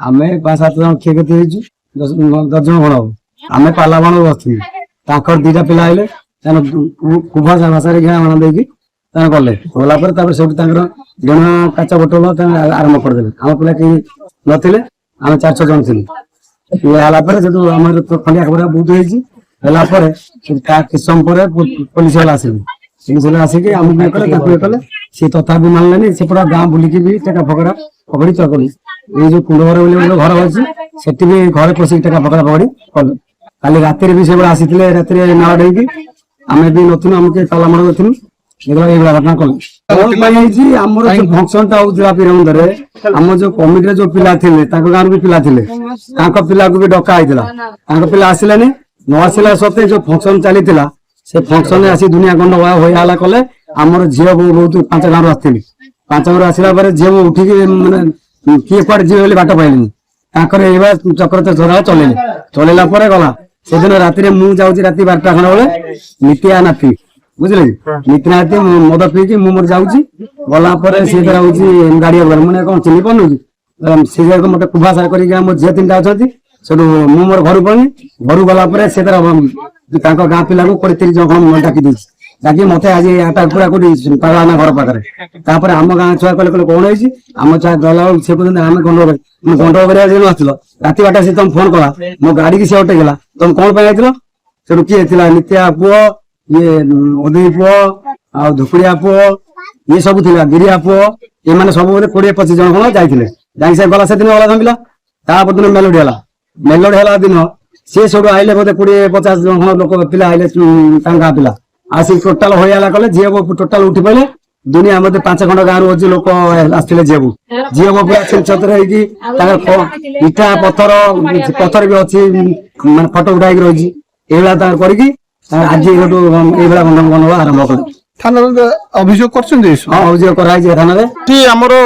आमे 5-7 जन क्षयक्षति होइछु 10 जन भण हम आमे पाला बाण बसथि ताकर दीटा पिला आइले तान कुभा भाषा रे घा मान देकी तान गले होला पर तापर सब तांकर जण काचा बोतल तान आरंभ कर देले हम पिला कि नथिले हम 4-6 जन थिले ये हाला पर जदु हमर तो खलिया खबर बहुत होइछि होला पर का किसम पर पुलिस वाला आसिले पुलिस वाला आसी के हम भी करे ताको कले से तथा भी मानलेनी से पूरा गांव बुली की भी टका फकड़ा पकड़ी चकली ये जो कुंडवर बोले घर होछि सेठी भी घर पसी टका फकड़ा पकड़ी कले काली रात रे भी से बड़ा आसीथिले रात रे नाव देकी आमे भी नथुन हमके ताला मार गथिन देखला ए घटना कले कोन पाई जी हमर जो फंक्शन ता होउला पिरमंद रे हम जो कमिटी रे जो पिला थिले ताको गांव भी पिला थिले ताको पिला को भी डका आइतला ताको पिला आसिलानी न आसिला सते जो फंक्शन चलीतिला से फंक्शन में आसी दुनिया गंड होय हाला कले हमर झियो बहुत 5 गांव आथिली 5 गांव आसिला बारे झियो उठी के माने किए पार झियो बोली बाट पाइलिनी ताकर एबा चक्र तो झरा चलेला परे गला से दिन राति रे मु जाउची राति 12टा खन बोले नित्या नाथी बुझले नित्या नाथी मद पी के मु मर जाउची गला परे से दरा होची गाड़ी पर मने कोन चिनी पनु की से जे मते कुभासा करी के हम जे तीनटा अछती सेडु मु मोर घर पनी घर गला परे से दरा तांको गां पिला को 30 जन मन डाकी दिस डाकी मते आज आटा पूरा कोडी पालाना घर पाखरे तापर हम गां छुआ कले कोन होइची हम छुआ गला से पदन हम गंडो करे जे नथिलो राति बाटा से तुम फोन कला मो गाड़ी की से उठे गेला तुम कोन पे आइतलो सेडु की थिला नित्या पुओ ये उदय पुओ आ धुकुड़िया पुओ ये सब थिला गिरिया पुओ ए माने सब बोले 20-25 जन कोन जाइथिले जाई से गला से दिन वाला थंबिला ता पदन मेलोडी हला दिन से सब आइले बोते 20-50 जन लोक पिला आइले तांगा पिला आसी टोटल होयाला कले जेबो टोटल उठी पले दुनिया मते 5 खंड गांव होजी लोक आस्थिले जेबो पूरा छिलछतर हेकी ताकर इटा पत्थर भी अछि माने फोटो उठाई रहिजी एला ता करकी आज एटो एबला बनवा आरंभ कले थाना अभियोग करछन देश हां अभियोग कराई जे थाना रे टी हमरो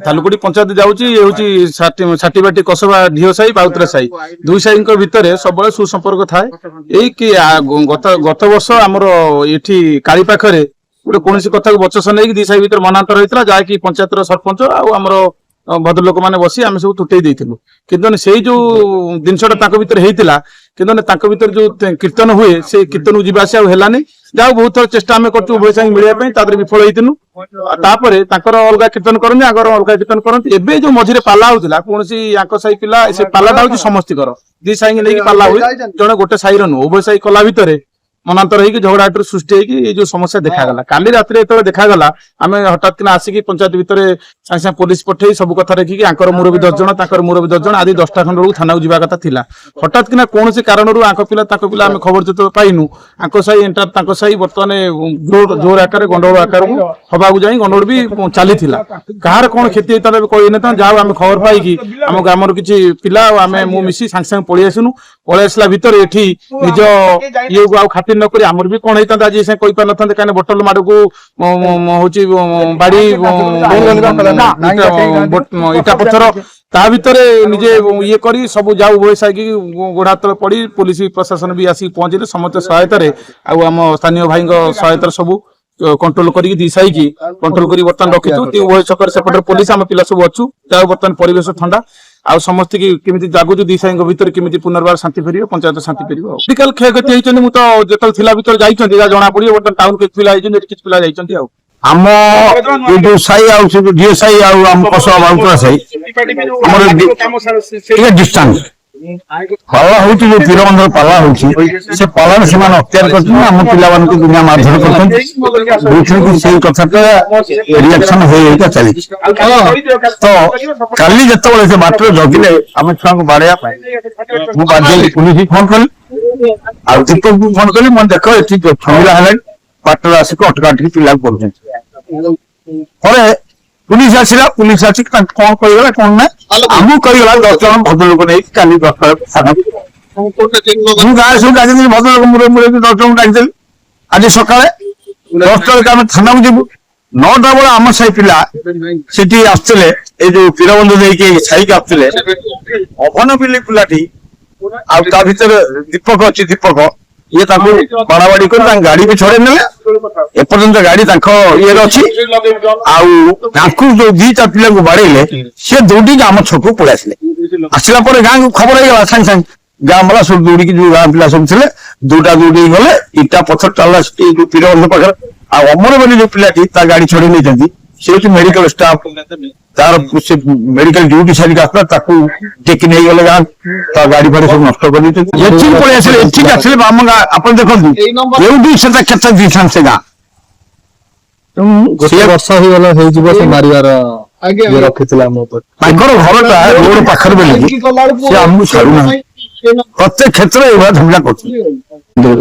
थालुकुडी पंचायत जाउची ए होची साटीबाटी कसबा ढियो साई बाउत्रा साई दुई साई को भितरे सबले सुसंपर्क थाए एई कि गत वर्ष हमरो एठी काली पाखरे गोटे कोनसी कथा को बचस नै कि दी साई भितर मनांतर होइतला जा कि पंचायत रो सरपंच आ हमरो भद्र लोक माने बसी आमे सब तुटै दैथिलु किंतु सेई जो दिनसटा ताको भितर हेइतिला किंतु ताको भितर जो कीर्तन हुए से कीर्तन जीवासी आ हेलानी जाओ बहुत थोड़ा चेष्टा आम करछु उभय संग मिलिया पई तादरे विफल हेइतिनु तापरे ताकर अलगा कीर्तन करनी आगर अलगा कीर्तन करनी एबे जो मझिरे पाला होतिला कोनसी आंको साई पिला से पालाटा होची समस्तिकर दी साई नै कि पाला होई जणे गोटे साई र नो उभय साई कला भितरे मनांतर होई कि झगड़ा आटर सृष्टि होई कि ये जो समस्या देखा गला काली रात्रि एतो देखा गला आमे हठात किना आसी कि पंचायत भितरे सांसा पुलिस पठेई सब कथा रखी कि आंकर मुरबी 10 जण ताकर मुरबी 10 जण आदि 10टा खंड रो थाना जिबा कथा थिला हठात किना कोनसी कारणरू आंको पिला ताको पिला आमे खबर जतो पाइनु आंको साई एंटर ताको साई वर्तमाने जोर आकार गंडोळ आकार हबागु जाई गंडोळ भी चाली थिला कहार कोन खेती हेता कोइ न ता जाओ आमे खबर पाई कि आम ग्रामर किछि पिला आमे मु मिसी सांसा पळि आसनु पळि आसला भितर एठी निज ये आ खातिर नकरी आमर भी कोन हेता जे से कोइ पान नथन काने बोतल माडू को होची बाड़ी इटा पत्थर ता भितरे निजे ये करी सब जाऊ होय साकी गोडा तळ पड़ी पुलिस प्रशासन भी आसी पहुंचले समस्त सहायता रे आ हम स्थानीय भाई सहायता सब कंट्रोल करी दी साई की कंट्रोल करी बर्तन रखितु ती ओय चक्कर सेपटर पुलिस हम पिला सब अछु ता बर्तन परिवेश ठंडा आ समस्त की केमिति जागु जो दी साई भीतर केमिति पुनर्बार शांति फेरियो पंचायत शांति फेरियो मेडिकल क्षयक्षति होइचनि मु तो जेतल थिला भीतर जाइचंती जा जणा पड़ियो बर्तन टाउन के पिला आइचन किछ पिला जाइचंती आ हम जो साई आउ से ढियो साई आउ हम कसो बाउत्रा साई हमर डिस्टेंस पाला होती जो पीरबंधर पाला होती से पाला से मान अत्यार करछन हम पिलावन को दुनिया मारधर करछन दूसरे की सही कथाटा रिएक्शन होय का चली तो काली जतबले से बाटर जगिले हम छुआ को बाड़या मु बाजे पुलिस फोन कर आ दीपक को फोन कर मन देखो एठी फमिला हले बाटर आसी को अटका पिला करछन परे पुलिस आसिला पुलिस आसी कोन कइला कोन ना हमु कइला 10 जन भद्र लोक नै काली 10 थाना मु गाय सु गाजनी भद्र लोक मुरे मुरे 10 जन डाकिदेल आज सकाळे 10 टा हम थाना को जेबु 9टा बेला हम साई पिला सिटी आस्तले ए जो पीरबंध देई के साई के आस्तले अभन पिली पिलाटी आ ता भीतर दीपक अछि दीपक ଇଏ ତାଙ୍କୁ ବାଡାବାଡି କରି ତାଙ୍କ ଗାଡି ବି ଛଡେଇ ନେଲେ। ଏପର୍ଯ୍ୟନ୍ତ ଗାଡି ତାଙ୍କ ଇଏରେ ଅଛି। ଆଉ ତାଙ୍କୁ ଯୋଉ 2ଟା ପିଲାଙ୍କୁ ବାଡେଇଲେ ସେ ଦୌଡ଼ିକି ଆମ ଛକକୁ ପଳେଇ ଆସିଲେ। ଆସିଲା ପରେ ଗାଁକୁ ଖବର ହେଇଗଲା ସାଙ୍ଗେ ସାଙ୍ଗେ। ଗାଁ ବାଲା ସବୁ ଦୌଡ଼ିକି ଯୋଉ ଗାଁ ପିଲା ସବୁ ଥିଲେ ଦୌଡିକି ଗଲେ। ଇଟା ପଥର ଚାଲିଲା ସେଠି ଯୋଉ ପୀରବନ୍ଧ ପାଖରେ। ଆଉ ଅମର ବୋଲି ଯୋଉ ପିଲାଟି ତା ଗାଡି ଛଡେଇ ନେଇଛନ୍ତି ସେ ହଉଛି ମେଡିକାଲ ଷ୍ଟାଫ। ତାର ସେ ମେଡିକାଲ ଡ୍ୟୁଟି ସାରିକି ଆସିଲା ତାକୁ ଟେକି ନେଇଗଲେ ଗାଁ। ତା ଗାଡି ଫାଡି ସବୁ ନଷ୍ଟ କରିଦେଇଛନ୍ତି। ଏଠିକି ପଳେଇ ଆସିଲେ। ଏଠିକି ଆସିଲେ ଆମ ଗାଁ ଆପଣ ଦେଖନ୍ତୁ କେଉଁଠି ସେଟା କେତେ ଡିଷ୍ଟାନ୍ସ ସେ ଗାଁ। ଗୋଟିଏ ବର୍ଷ ହେଇଗଲା ହେଇଯିବ ସେ ମାରିବାର ଇଏ ରଖିଥିଲା ଆମ ଉପରେ। ତାଙ୍କର ଘରଟା ରୋଡ ପାଖରେ ବୋଲିକି ସେ ଆମକୁ ଛାଡୁନାହାନ୍ତି। ପ୍ରତ୍ୟେକ କ୍ଷେତ୍ରରେ ଏଇଭଳିଆ ଝଗଡ଼ା କରୁଛନ୍ତି।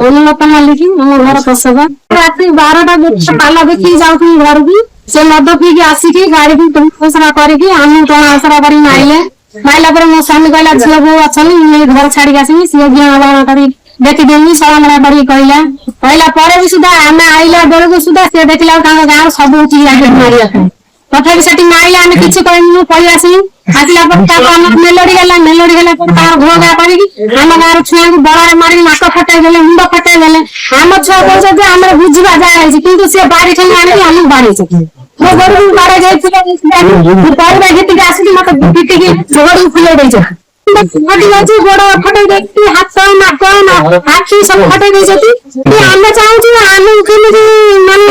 ଅନୁଲତା ମାଲିକ ଆମ ଘର ପ୍ରସବା ରାତି 12ଟା ଗୋଟେ ପାଲା ଦେଖିକି ଯାଉଥିଲି ଘରକୁ। ସେ ମଦ ପିଇକି ଆସିକି ଗାଡିକୁ ଟଙ୍କା କରିକି ଆମକୁ ଟଣା ଆସରା କରି ମାଇଲା ପରେ ମୋ ସ୍ୱାମୀ କହିଲା ଝିଅ ବୋଉ ଅଛନ୍ତି ମୁଁ ଘର ଛାଡିକି ଆସିବି। ସିଏ ଝିଅ ବାଣ କରି ଦେଖିଦେମି ସଳାମଳା କରିକି କହିଲା ପରେ ବି ସୁଦ୍ଧା ଆମେ ଆଇଲା ବେଳକୁ ସୁଦ୍ଧା ସିଏ ଦେଖିଲା ତାଙ୍କ ଗାଁର ସବୁ ଉଠିକି ଯାଇଛନ୍ତି ମାରିବା ପାଇଁ। ତଥାପି ସେଠି ମାଇଲା ଆମେ କିଛି କହିନୁ ପଳେଇ ଆସିଲୁ। ଆସିଲା ପରେ ତାପରେ ଆମର ମେଲୋଡି ହେଲା ପରେ ତାର ଘୋ ଘା କରିକି ଆମ ଗାଁର ଛୁଆଙ୍କୁ ବଳରେ ମାରିକି ନାକ ଫଟେଇ ଦେଲେ ମୁଣ୍ଡ ଫଟେଇ ଦେଲେ। ଆମ ଛୁଆ କହୁଛନ୍ତି ଆମର ବୁଝିବା ଯାହା ହେଇଛି କିନ୍ତୁ ସେ ବାଡି ଠେଙ୍ଗା ଆଣିକି ଆମକୁ ବାଡେଇଛନ୍ତି। ମୋ ଘରକୁ ବାଡେଇ ଯାଇଥିଲେ ପରିବା ଘିତିକି ଆସିକି ମତେ ପିଟିକି ଘରକୁ ଫୁଲେଇ ଦେଇଛନ୍ତି। ଫଟି ଯାଇଛି ଗୋଡ ଫଟେଇ ଦେଇଛି ହାତ ନାକ ଆଖି ସବୁ ଫଟେଇ ଦେଇଛନ୍ତି। ଆମେ ଚାହୁଁଛୁ ଆମକୁ କେମିତି ମାନେ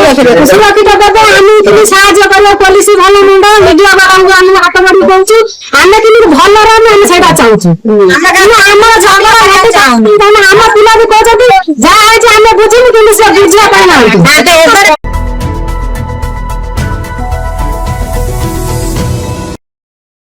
ସୁରକ୍ଷିତ ଦେବେ ଆମକୁ କେମିତି ସାହାଯ୍ୟ କରିବ ପୋଲିସ ଭଲ ମୁଣ୍ଡ ମିଡିଆ ବାଲାଙ୍କୁ ଆମକୁ ହାତ ବାଡି ଦଉଛୁ। ଆମେ କେମିତି ଭଲରେ ଆମେ ସେଇଟା ଚାହୁଁଛୁ। ଆମର ଝଗଡା ଆମ ପିଲା ବି କହୁଛନ୍ତି ଯାହା ହେଇଛି ଆମେ ବୁଝିବୁ କିନ୍ତୁ ସେ ବୁଝିବା ପାଇଁ ନାହାନ୍ତି।